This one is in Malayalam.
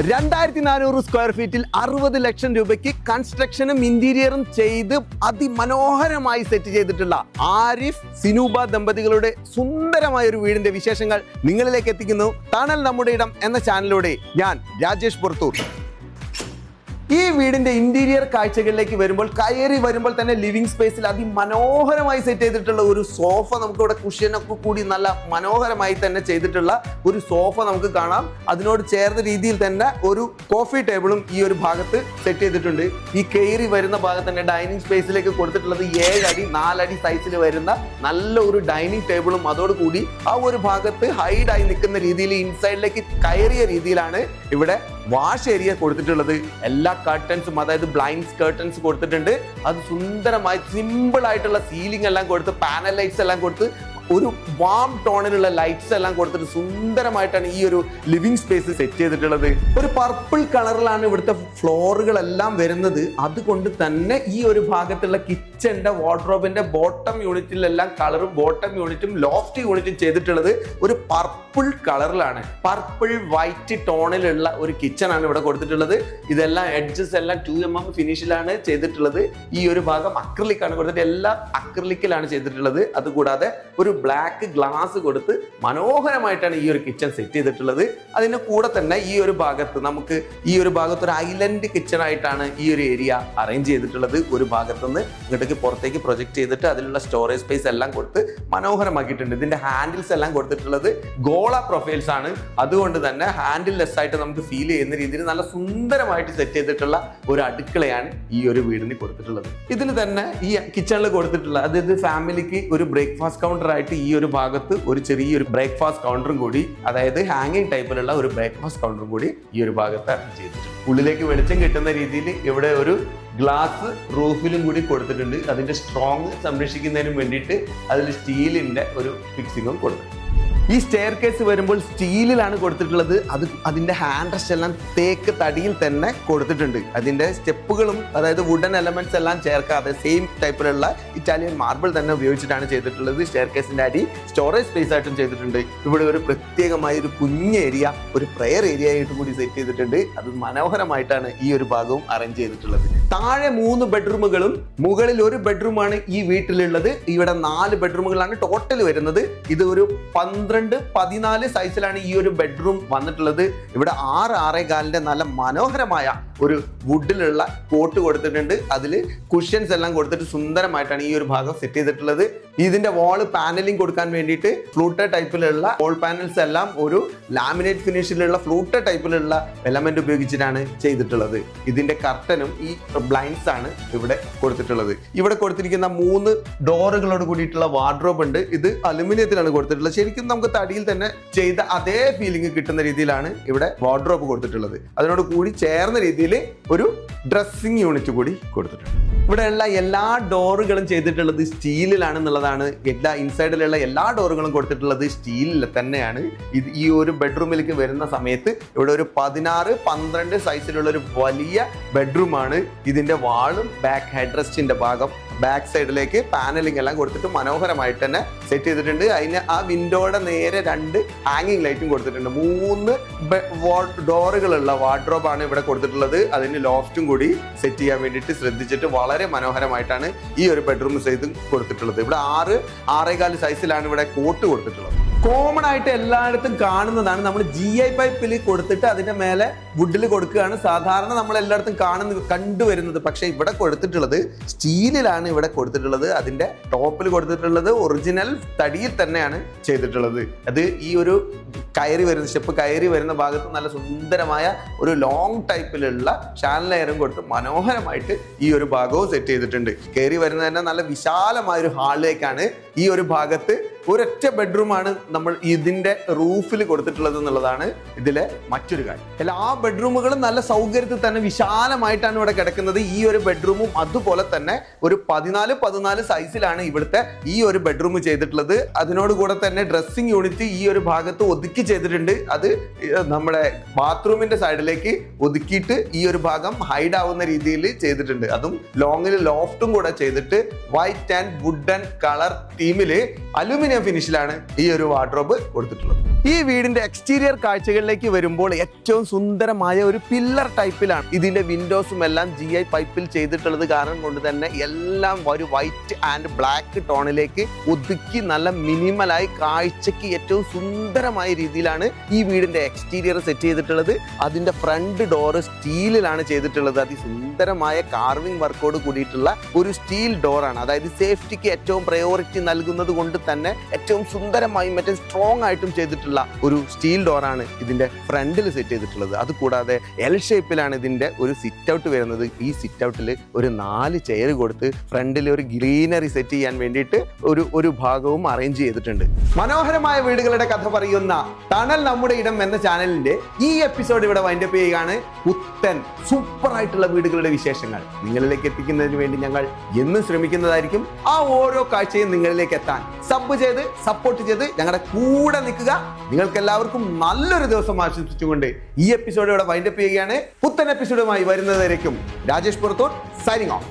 2400 സ്ക്വയർ ഫീറ്റിൽ 60 ലക്ഷം രൂപയ്ക്ക് കൺസ്ട്രക്ഷനും ഇന്റീരിയറും ചെയ്ത് അതിമനോഹരമായി സെറ്റ് ചെയ്തിട്ടുള്ള ആരിഫ് സിനൂബ ദമ്പതികളുടെ സുന്ദരമായ ഒരു വീടിന്റെ വിശേഷങ്ങൾ നിങ്ങളിലേക്ക് എത്തിക്കുന്നു തണൽ നമ്മുടെ ഇടം എന്ന ചാനലിലൂടെ ഞാൻ രാജേഷ് പുറത്തൂർ. ഈ വീടിന്റെ ഇന്റീരിയർ കാഴ്ചകളിലേക്ക് വരുമ്പോൾ തന്നെ ലിവിംഗ് സ്പേസിൽ അതിമനോഹരമായി സെറ്റ് ചെയ്തിട്ടുള്ള ഒരു സോഫ നമുക്ക് ഇവിടെ കുഷ്യനൊക്കെ കൂടി നല്ല മനോഹരമായി തന്നെ ചെയ്തിട്ടുള്ള ഒരു സോഫ നമുക്ക് കാണാം. അതിനോട് ചേർന്ന രീതിയിൽ തന്നെ ഒരു കോഫി ടേബിളും ഈ ഒരു ഭാഗത്ത് സെറ്റ് ചെയ്തിട്ടുണ്ട്. ഈ കയറി വരുന്ന ഭാഗത്ത് തന്നെ ഡൈനിങ് സ്പേസിലേക്ക് കൊടുത്തിട്ടുള്ളത് 7 അടി 4 അടി സൈസിൽ വരുന്ന നല്ല ഒരു ഡൈനിങ് ടേബിളും അതോടുകൂടി ആ ഒരു ഭാഗത്ത് ഹൈഡായി നിൽക്കുന്ന രീതിയിൽ ഇൻസൈഡിലേക്ക് കയറിയ രീതിയിലാണ് ഇവിടെ വാഷ് ഏരിയ കൊടുത്തിട്ടുള്ളത്. എല്ലാ കർട്ടൻസും അതായത് ബ്ലൈൻഡ്സ് കർട്ടൻസ് കൊടുത്തിട്ടുണ്ട്. അത് സുന്ദരമായി സിമ്പിൾ ആയിട്ടുള്ള സീലിംഗ് എല്ലാം കൊടുത്ത് പാനൽ ലൈറ്റ്സ് എല്ലാം കൊടുത്ത് ഒരു വാം ടോണിലുള്ള ലൈറ്റ്സ് എല്ലാം കൊടുത്തിട്ട് സുന്ദരമായിട്ടാണ് ഈ ഒരു ലിവിംഗ് സ്പേസ് സെറ്റ് ചെയ്തിട്ടുള്ളത്. ഒരു പർപ്പിൾ കളറിലാണ് ഇവിടുത്തെ ഫ്ലോറുകളെല്ലാം വരുന്നത്. അതുകൊണ്ട് തന്നെ ഈ ഒരു ഭാഗത്തുള്ള കിച്ചന്റെ വാർഡ്രോബിന്റെ ബോട്ടം യൂണിറ്റിലെല്ലാം കളറും ബോട്ടം യൂണിറ്റും ലോഫ്റ്റ് യൂണിറ്റും ചെയ്തിട്ടുള്ളത് ഒരു പർപ്പിൾ കളറിലാണ്. പർപ്പിൾ വൈറ്റ് ടോണിലുള്ള ഒരു കിച്ചൺ ആണ് ഇവിടെ കൊടുത്തിട്ടുള്ളത്. ഇതെല്ലാം എഡ്ജസ് എല്ലാം 2mm ഫിനിഷിലാണ് ചെയ്തിട്ടുള്ളത്. ഈ ഒരു ഭാഗം അക്രിലിക് ആണ് കൊടുത്തിട്ട് എല്ലാം അക്രിലിക്കിലാണ് ചെയ്തിട്ടുള്ളത്. അതുകൂടാതെ ഒരു ബ്ലാക്ക് ഗ്ലാസ് കൊടുത്ത് മനോഹരമായിട്ടാണ് ഈ ഒരു കിച്ചൺ സെറ്റ് ചെയ്തിട്ടുള്ളത്. അതിന്റെ കൂടെ തന്നെ ഈ ഒരു ഭാഗത്ത് നമുക്ക് ഒരു ഐലൻഡ് കിച്ചൺ ആയിട്ടാണ് ഈ ഒരു ഏരിയ അറേഞ്ച് ചെയ്തിട്ടുള്ളത്. ഒരു ഭാഗത്തുനിന്ന് ഇങ്ങോട്ടേക്ക് പുറത്തേക്ക് പ്രൊജക്ട് ചെയ്തിട്ട് അതിലുള്ള സ്റ്റോറേജ് സ്പേസ് എല്ലാം കൊടുത്ത് മനോഹരമാക്കിയിട്ടുണ്ട്. ഇതിന്റെ ഹാൻഡിൽസ് എല്ലാം കൊടുത്തിട്ടുള്ളത് ഗോള പ്രൊഫൈൽസ് ആണ്. അതുകൊണ്ട് തന്നെ ഹാൻഡിൽ ലെസ് ആയിട്ട് നമുക്ക് ഫീൽ ചെയ്യുന്ന രീതിയിൽ നല്ല സുന്ദരമായിട്ട് സെറ്റ് ചെയ്തിട്ടുള്ള ഒരു അടുക്കളയാണ് ഈ ഒരു വീടിന് കൊടുത്തിട്ടുള്ളത്. ഇതിൽ തന്നെ ഈ കിച്ചണിൽ കൊടുത്തിട്ടുള്ള അതായത് ഫാമിലിക്ക് ഒരു ബ്രേക്ക്ഫാസ്റ്റ് കൗണ്ടർ ആയിട്ട് ഈ ഒരു ഭാഗത്ത് ഒരു ചെറിയൊരു ബ്രേക്ക്ഫാസ്റ്റ് കൗണ്ടറും കൂടി അതായത് ഹാങ്ങിങ് ടൈപ്പിലുള്ള ഒരു ബ്രേക്ക്ഫാസ്റ്റ് കൗണ്ടറും കൂടി ഈ ഒരു ഭാഗത്ത് അറേഞ്ച് ചെയ്തിട്ടുണ്ട്. ഉള്ളിലേക്ക് വെളിച്ചം കിട്ടുന്ന രീതിയിൽ ഇവിടെ ഒരു ഗ്ലാസ് റൂഫിലും കൂടി കൊടുത്തിട്ടുണ്ട്. അതിന്റെ സ്ട്രോങ് സംരക്ഷിക്കുന്നതിനും വേണ്ടിയിട്ട് അതിൽ സ്റ്റീലിന്റെ ഒരു ഫിക്സിങ്ങും കൊടുത്തിട്ടുണ്ട്. ഈ സ്റ്റെയർ കേസ് വരുമ്പോൾ സ്റ്റീലിലാണ് കൊടുത്തിട്ടുള്ളത്. അതിന്റെ ഹാൻഡ് റെസ്റ്റ് എല്ലാം തേക്ക് തടിയിൽ തന്നെ കൊടുത്തിട്ടുണ്ട്. അതിന്റെ സ്റ്റെപ്പുകളും അതായത് വുഡൻ എലമെന്റ്സ് എല്ലാം ചേർക്കാതെ സെയിം ടൈപ്പിലുള്ള ഇറ്റാലിയൻ മാർബിൾ തന്നെ ഉപയോഗിച്ചിട്ടാണ് ചെയ്തിട്ടുള്ളത്. സ്റ്റെയർ കേസിന്റെ അടി സ്റ്റോറേജ് സ്പേസ് ആയിട്ടും ചെയ്തിട്ടുണ്ട്. ഇവിടെ ഒരു പ്രത്യേകമായ ഒരു കുഞ്ഞ് ഏരിയ ഒരു പ്രെയർ ഏരിയ ആയിട്ട് കൂടി സെറ്റ് ചെയ്തിട്ടുണ്ട്. അത് മനോഹരമായിട്ടാണ് ഈ ഒരു ഭാഗവും അറേഞ്ച് ചെയ്തിട്ടുള്ളത്. താഴെ 3 ബെഡ്റൂമുകളും മുകളിൽ ഒരു ബെഡ്റൂമാണ് ഈ വീട്ടിലുള്ളത്. ഇവിടെ 4 ബെഡ്റൂമുകളാണ് ടോട്ടൽ വരുന്നത്. ഇത് ഒരു 12-14 സൈസിലാണ് ഈ ഒരു ബെഡ്റൂം വന്നിട്ടുള്ളത്. ഇവിടെ 6-6.25 നല്ല മനോഹരമായ ഒരു വുഡിലുള്ള കോട്ട് കൊടുത്തിട്ടുണ്ട്. അതിൽ കുഷ്യൻസ് എല്ലാം കൊടുത്തിട്ട് സുന്ദരമായിട്ടാണ് ഈ ഒരു ഭാഗം സെറ്റ് ചെയ്തിട്ടുള്ളത്. ഇതിന്റെ വാള് പാനലിംഗ് കൊടുക്കാൻ വേണ്ടിയിട്ട് ഫ്ലൂട്ടഡ് ടൈപ്പിലുള്ള വോൾ പാനൽസ് എല്ലാം ഒരു ലാമിനേറ്റ് ഫിനിഷിലുള്ള ഫ്ലൂട്ടഡ് ടൈപ്പിലുള്ള എലമെന്റ് ഉപയോഗിച്ചിട്ടാണ് ചെയ്തിട്ടുള്ളത്. ഇതിന്റെ കർട്ടനും ഈ ബ്ലൈൻഡ്സ് ആണ് ഇവിടെ കൊടുത്തിട്ടുള്ളത്. ഇവിടെ കൊടുത്തിരിക്കുന്ന 3 ഡോറുകളോട് കൂടിയിട്ടുള്ള വാർഡ്രോബ് ഉണ്ട്. ഇത് അലുമിനിയത്തിലാണ് കൊടുത്തിട്ടുള്ളത്. ശരിക്കും നമുക്ക് തടിയിൽ തന്നെ ചെയ്ത അതേ ഫീലിംഗ് കിട്ടുന്ന രീതിയിലാണ് ഇവിടെ വാർഡ്രോബ് കൊടുത്തിട്ടുള്ളത്. അതിനോട് കൂടി ചേർന്ന രീതിയിൽ ഒരു ഡ്രസ്സിംഗ് യൂണിറ്റ് കൂടി കൊടുത്തിട്ടുണ്ട്. ഇവിടെയുള്ള എല്ലാ ഡോറുകളും ചെയ്തിട്ടുള്ളത് സ്റ്റീലിലാണെന്നുള്ളതാണ്. ഇൻസൈഡിലുള്ള എല്ലാ ഡോറുകളും കൊടുത്തിട്ടുള്ളത് സ്റ്റീലിൽ തന്നെയാണ്. ഈ ഒരു ബെഡ്റൂമിലേക്ക് വരുന്ന സമയത്ത് ഇവിടെ ഒരു 16-12 സൈസിലുള്ള ഒരു വലിയ ബെഡ്റൂമാണ്. ഇതിന്റെ വാളും ബാക്ക് ഹെഡ് റെസ്റ്റിന്റെ ഭാഗം ബാക്ക് സൈഡിലേക്ക് പാനലിംഗ് എല്ലാം കൊടുത്തിട്ട് മനോഹരമായിട്ട് തന്നെ സെറ്റ് ചെയ്തിട്ടുണ്ട്. അതിന് ആ വിൻഡോയുടെ നേരെ 2 ഹാങ്ങിങ് ലൈറ്റും കൊടുത്തിട്ടുണ്ട്. 3 ഡോറുകളുള്ള വാർഡ്രോബാണ് ഇവിടെ കൊടുത്തിട്ടുള്ളത്. അതിന് ലോഫ്റ്റും കൂടി സെറ്റ് ചെയ്യാൻ വേണ്ടിയിട്ട് ശ്രദ്ധിച്ചിട്ട് വളരെ മനോഹരമായിട്ടാണ് ഈ ഒരു ബെഡ്റൂം സൈസ് കൊടുത്തിട്ടുള്ളത്. ഇവിടെ 6-6.25 സൈസിലാണ് ഇവിടെ കോട്ട് കൊടുത്തിട്ടുള്ളത്. കോമൺ ആയിട്ട് എല്ലായിടത്തും കാണുന്നതാണ്. നമ്മൾ GI പൈപ്പിൽ കൊടുത്തിട്ട് അതിന്റെ മേലെ വുഡിൽ കൊടുക്കുകയാണ് സാധാരണ നമ്മൾ എല്ലായിടത്തും കണ്ടുവരുന്നത്. പക്ഷെ ഇവിടെ കൊടുത്തിട്ടുള്ളത് സ്റ്റീലിലാണ് ഇവിടെ കൊടുത്തിട്ടുള്ളത്. അതിന്റെ ടോപ്പിൽ കൊടുത്തിട്ടുള്ളത് ഒറിജിനൽ തടിയിൽ തന്നെയാണ് ചെയ്തിട്ടുള്ളത്. അത് ഈ ഒരു സ്റ്റെപ്പ് കയറി വരുന്ന ഭാഗത്ത് നല്ല സുന്ദരമായ ഒരു ലോങ് ടൈപ്പിലുള്ള ഷാനൽ ലെയറും കൊടുത്ത് മനോഹരമായിട്ട് ഈ ഒരു ഭാഗവും സെറ്റ് ചെയ്തിട്ടുണ്ട്. കയറി വരുന്നത് തന്നെ നല്ല വിശാലമായ ഒരു ഹാളിലേക്കാണ്. ഈ ഒരു ഭാഗത്ത് ഒരൊറ്റ ബെഡ്റൂമാണ് നമ്മൾ ഇതിന്റെ റൂഫിൽ കൊടുത്തിട്ടുള്ളത് എന്നുള്ളതാണ് ഇതിലെ മറ്റൊരു കാര്യം. എല്ലാ ബെഡ്റൂമുകളും നല്ല സൗകര്യത്തിൽ തന്നെ വിശാലമായിട്ടാണ് ഇവിടെ കിടക്കുന്നത്. ഈ ഒരു ബെഡ്റൂമും അതുപോലെ തന്നെ ഒരു 14 സൈസിലാണ് ഇവിടുത്തെ ഈ ഒരു ബെഡ്റൂം ചെയ്തിട്ടുള്ളത്. അതിനോട് കൂടെ തന്നെ ഡ്രസ്സിംഗ് യൂണിറ്റ് ഈ ഒരു ഭാഗത്ത് ഒതുക്കി ചെയ്തിട്ടുണ്ട്. അത് നമ്മുടെ ബാത്റൂമിന്റെ സൈഡിലേക്ക് ഒതുക്കിയിട്ട് ഈ ഒരു ഭാഗം ഹൈഡ് ആവുന്ന രീതിയിൽ ചെയ്തിട്ടുണ്ട്. അതും ലോങ്ങിൽ ലോഫ്റ്റും കൂടെ ചെയ്തിട്ട് വൈറ്റ് ആൻഡ് വുഡൻ കളർ തീമില് അലുമിനിയം പ്രീമിയം ഫിനിഷിലാണ് ഈ ഒരു വാർഡ്രോബ് കൊടുത്തിട്ടുള്ളത്. ഈ വീടിന്റെ എക്സ്റ്റീരിയർ കാഴ്ചകളിലേക്ക് വരുമ്പോൾ ഏറ്റവും സുന്ദരമായ ഒരു പില്ലർ ടൈപ്പിലാണ് ഇതിന്റെ വിൻഡോസും എല്ലാം GI പൈപ്പിൽ ചെയ്തിട്ടുള്ളത്. കാരണം കൊണ്ട് തന്നെ എല്ലാം ഒരു വൈറ്റ് ആൻഡ് ബ്ലാക്ക് ടോണിലേക്ക് ഒതുക്കി നല്ല മിനിമലായി കാഴ്ചക്ക് ഏറ്റവും സുന്ദരമായ രീതിയിലാണ് ഈ വീടിന്റെ എക്സ്റ്റീരിയർ സെറ്റ് ചെയ്തിട്ടുള്ളത്. അതിന്റെ ഫ്രണ്ട് ഡോറ് സ്റ്റീലിലാണ് ചെയ്തിട്ടുള്ളത്. അതിസുന്ദരമായ കാർവിംഗ് വർക്കോട് കൂടിയിട്ടുള്ള ഒരു സ്റ്റീൽ ഡോറാണ്. അതായത് സേഫ്റ്റിക്ക് ഏറ്റവും പ്രയോറിറ്റി നൽകുന്നത് കൊണ്ട് തന്നെ ഏറ്റവും സുന്ദരമായും മറ്റേ സ്ട്രോങ് ആയിട്ടും ചെയ്തിട്ടുള്ള ഒരു സ്റ്റീൽ ഡോറാണ് ഇതിന്റെ ഫ്രണ്ടിൽ സെറ്റ് ചെയ്തിട്ടുള്ളത്. അതുകൂടാതെ എൽ ഷേപ്പിലാണ് ഇതിന്റെ ഒരു സിറ്റ് ഔട്ട് വരുന്നത്. ഈ സിറ്റ് ഔട്ടിൽ ഒരു 4 ചെയർ കൊടുത്ത് ഫ്രണ്ടിൽ ഒരു ഗ്രീനറി സെറ്റ് ചെയ്യാൻ വേണ്ടിയിട്ട് ഒരു ഭാഗവും അറേഞ്ച് ചെയ്തിട്ടുണ്ട്. മനോഹരമായ വീടുകളുടെ കഥ പറയുന്ന ടണൽ നമ്മുടെ ഇടം എന്ന ചാനലിന്റെ ഈ എപ്പിസോഡ് ഇവിടെ വൈൻഡപ്പ് ചെയ്യുകയാണ്. പുത്തൻ സൂപ്പർ ആയിട്ടുള്ള വീടുകളുടെ വിശേഷങ്ങൾ നിങ്ങളിലേക്ക് എത്തിക്കുന്നതിന് വേണ്ടി ഞങ്ങൾ എന്നും ശ്രമിക്കുന്നതായിരിക്കും. ആ ഓരോ കാഴ്ചയും നിങ്ങളിലേക്ക് എത്താൻ സബ് ചെയ്ത് സപ്പോർട്ട് ചെയ്ത് ഞങ്ങളുടെ കൂടെ നിൽക്കുക. നിങ്ങൾക്ക് എല്ലാവർക്കും നല്ലൊരു ദിവസം ആശംസിച്ചുകൊണ്ട് ഈ എപ്പിസോഡ് ഇവിടെ വൈൻഡപ്പ് ചെയ്യുകയാണ്. പുത്തൻ എപ്പിസോഡുമായി വരുന്നതായിരിക്കും. Rajesh Purathur signing off.